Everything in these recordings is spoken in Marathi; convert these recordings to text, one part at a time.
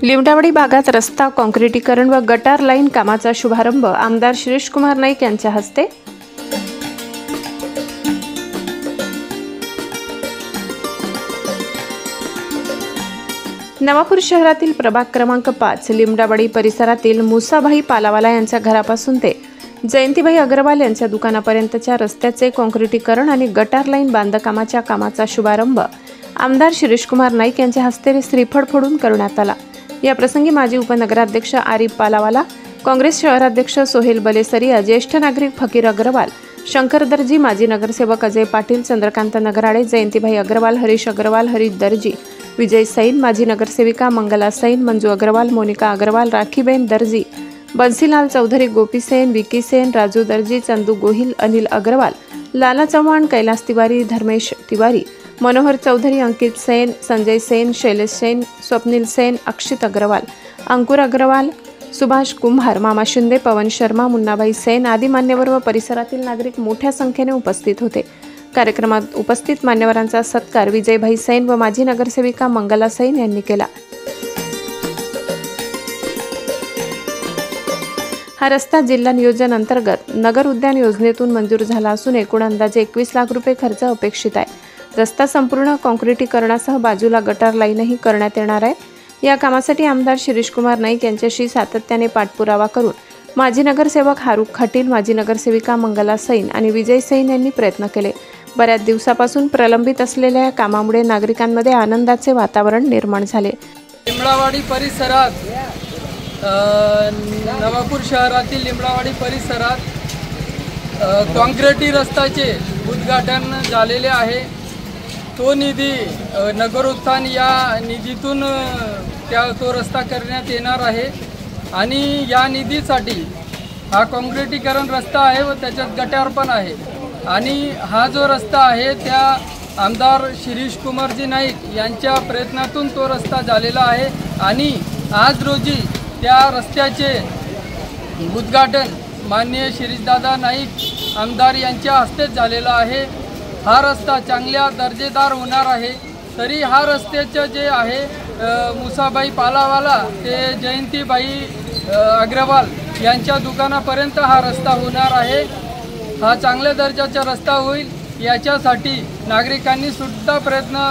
लिमडावाडी भागात रस्ता काँक्रिटीकरण व गटार लाईन कामाचा शुभारंभ आमदार शिरीषकुमार नाईक यांच्या हस्ते। नवापूर शहरातील प्रभाग क्रमांक 5 लिमडावाडी परिसरातील मुसाभाई पालावाला यांच्या घरापासून ते जयंतीभाई अग्रवाल यांच्या दुकानापर्यंतच्या रस्त्याचे काँक्रिटीकरण आणि गटार लाईन बांधकामाच्या कामाचा शुभारंभ आमदार शिरीषकुमार नाईक यांच्या हस्ते श्रीफळ फोडून करण्यात आला। या प्रसंगी माजी उपनगराध्यक्ष आरिफ पालावाला, काँग्रेस शहराध्यक्ष सोहेल बलेसरिया, ज्येष्ठ नागरिक फकीर अग्रवाल, शंकर दर्जी, माजी नगरसेवक अजय पाटील, चंद्रकांत नगराळे, जयंतीभाई अग्रवाल, हरीश अग्रवाल, हरीश दर्जी, विजय सैन, माजी नगरसेविका मंगला सैन, मंजू अग्रवाल, मोनिका अग्रवाल, राखीबेन दर्जी, बंसीलाल चौधरी, गोपी सेन, विकी सेन, राजू दर्जी, चंदू गोहिल, अनिल अग्रवाल, लाला चव्हाण, कैलास तिवारी, धर्मेश तिवारी, मनोहर चौधरी, अंकित सेन, संजय सेन, शैलेश सेन, स्वप्निल सेन, अक्षित अग्रवाल, अंकुर अग्रवाल, सुभाष कुंभार, मामा शिंदे, पवन शर्मा, मुन्नाबाई सेन आदी मान्यवर व परिसरातील नागरिक मोठ्या संख्येने उपस्थित होते। कार्यक्रमात उपस्थित मान्यवरांचा सत्कार विजयभाई सैन व माजी नगरसेविका मंगला सैन यांनी केला। हा रस्ता जिल्हा नियोजन अंतर्गत नगर उद्यान योजनेतून मंजूर झाला असून एकूण अंदाजे 21 लाख रुपये खर्च अपेक्षित आहे। रस्ता संपूर्ण काँक्रिटीकरणासह बाजूला गटार लाईनही करण्यात येणार आहे। या कामासाठी आमदार शिरीषकुमार नाईक यांच्याशी सातत्याने पाठपुरावा करून माजी नगरसेवक हारुख खटील, माजी नगरसेविका मंगला सैन आणि विजय सैन यांनी प्रयत्न केले। बऱ्याच दिवसापासून प्रलंबित असलेल्या या कामामुळे नागरिकांमध्ये आनंदाचे वातावरण निर्माण झाले। लिमडावाडी परिसरात नवापूर शहरातील लिमडावाडी परिसरात काँक्रिटी रस्त्याचे उद्घाटन झालेले आहे। तो निधी नगर उत्थान या निधीतून तो रस्ता करण्यात येणार आहे आणि या निधीसाठी हा काँक्रिटीकरण रस्ता आहे व त्याच्यात गटार पण आहे आणि हा जो रस्ता आहे त्या आमदार शिरीषकुमारजी नाईक यांच्या प्रयत्नातून तो रस्ता झालेला आहे आणि आज रोजी त्या रस्त्याचे उद्घाटन माननीय शिरीषदादा नाईक आमदार यांच्या हस्तेच झालेला आहे। हा रस्ता चांगल्या दर्जेदार होणार आहे। तरी हा रस्त्याचं जे आहे मुसाबाई पालावाला ते जयंतीबाई अग्रवाल यांच्या दुकानापर्यंत हा रस्ता होणार आहे। हा चांगल्या दर्जाचा रस्ता होईल याच्यासाठी नागरिकांनी सुद्धा प्रयत्न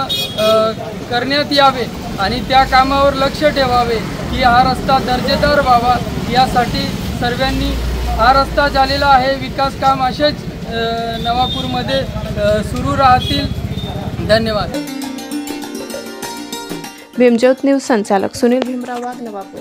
करण्यात यावे आणि त्या कामावर लक्ष ठेवावे की हा रस्ता दर्जेदार व्हावा। यासाठी सर्वांनी हा रस्ता झालेला आहे। विकास काम असेच नवापूरमध्ये सुरू राहतील। धन्यवाद। भीमज्योत न्यूज संचालक सुनील भीमराव वाघ, नवापूर।